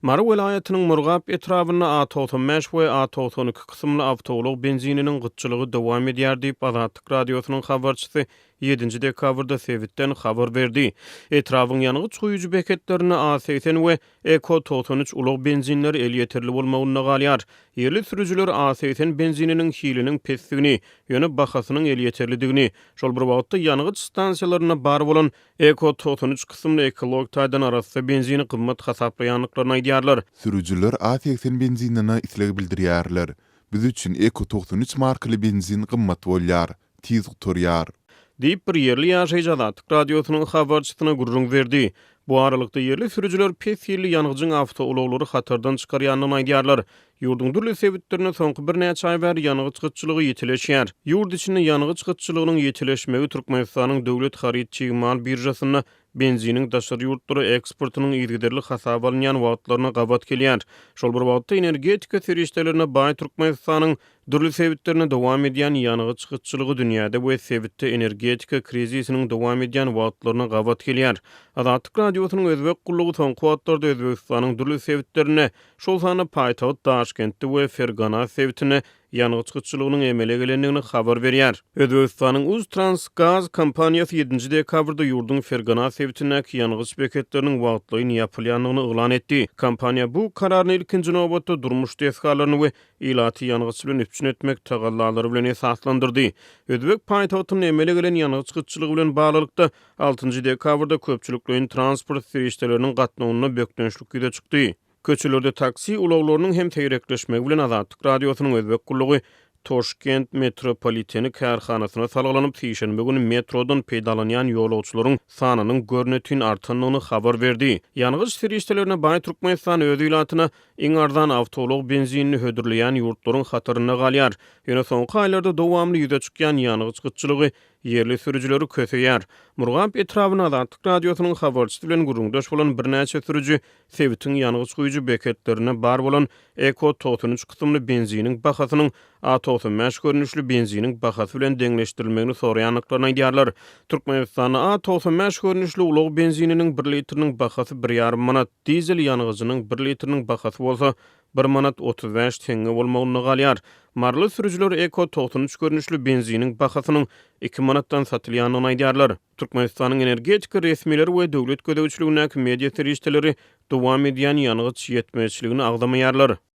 Mara welaýatynyň Murgap etrawyna A95 we A92 kysymly awtolog benzininiň gytçylygy dowam edýär diýip Azatlyk radiosynyň habarçysy 7 dekabrda Sewitden habar berdi. Etrawyň ýanygy çuýujy beketlerine A80 we Eko93 ulug benzinleri el ýeterli bolmagyna galýar. Yerli sürüjüler A80 benzininiň hiliniň pesdigini, ýöne bahasynyň el ýeterlidigini, şol bir wagtda ýanygy stansiýalaryna bar bolan Eko93 kysymly ekolog taýdan arasynda benzini gymmat hasaplaýanlyklaryny aýdýarlar. Sürücüler A80 benzinine isleg bildirýärler. Biz üçin Eko93 markaly benzin gymmat bolýar, tiz guturýar. Diýip bir yerli ýaşaýjy Azatlyk radiosynyň habarçysyna gurrun berdi. Bu aralykda yerli sürüjüler pes ýerli ýanygyjyň awtouloglary hatardan çykarýanyny aýdýarlar. Ýurdun dürli sebitlerine soňky bir näçe aý bäri ýanygy çykytçylygy ýetileşýär. Ýurt içinde ýanygy çykytçylygynyň ýetileşmegi Türkmenistanyň döwlet harytçy mal birjasyna benziniň daşary ýurtlary eksportynyň ýygyderli hasaba alynýan wagtlaryna gabat kelýär. Şol bir wagtda energetika serişdelerine baý Türkmenistanyň dürli sebitlerine dowam edýän ýanygy çykytçylygy dünýäde bu sebitde energetika krizisiniň dowam edýän wagtlaryna gabat kelýär. Azatlyk radiosynyň özbek gullugy soňky wagtlarda Özbegistanyň dürli sebitlerine şol sany paýtagat Taşkentde we Fergana sebitine ýanygy çykytçylygynyň emele gelendigini habar berýär. Özbegistanyň Uztransgaz kompaniýasy 7 dekabrda ýurdun Fergana sebitindäki ýanygy beketleriniň wagtlaryny ýapylýanlygyny eglan etdi. Kompaniýa bu kararny ilkinji nowbatda durmuş tesgalaryny we ilaty ýanygyçy bilen üpçün etmek tagallalary bilen esaslandyrdy. Özbek paýtagatynyň emele gelen ýanygy çykytçylygy bilen baglykda 6 dekabrda köpçülikliň transport serişdeleriniň gatnawyna bökdönçlik ýüze çykdy. Köçelerde taksi ulaglarynyň hem teýrekleşmegi bilen Azatlyk radiosynyň özbek gullugy Toşkent metropoliteni kärhanasyna salgylanyp şeýşembe güni metrodan peýdalanýan ýolagçylaryň sanynyň görnetini artanlygyny habar berdi. Ýanygy serişdelerine baý Türkmenistan öz ýylatyna iň arzan awtolog benzinini hödürleýän ýurtlaryň hatyryna galýar. Ýöne soňky aýlarda dowamly ýüze çykýan ýanygy çykytçylygy yerli sürüjüleri köseýär. Murgap etrawyna Azatlyk radiosynyň habarçysy bilen gurrundaş bolan bir näçe sürüjü Sewitiň ýanygy çykyjy beketlerine bar bolan Eko93 kysymly benziniň bahasynyň A95 görnüşli benziniň bahasy bilen deňleşdirilmegini soraýanlyklaryny aýdýarlar. Türkmenistanyň A95 görnüşli ulug benzininiň 1 litriniň bahasy 1,5 manat, dizel ýanygyjynyň 1 litriniň bahasy bolsa 1 manat 35 tenge bolmagyna galýar. Marly sürüjüler Eko93 görnüşli benziniň bahasynyň 2 manatdan satylýanyny aýdýarlar. Türkmenistanyň energetika resmileri we döwlet gödäwçiliginiň media serişdeleri dowam edýän ýanygy ýetmezçiligini agdamaýarlar.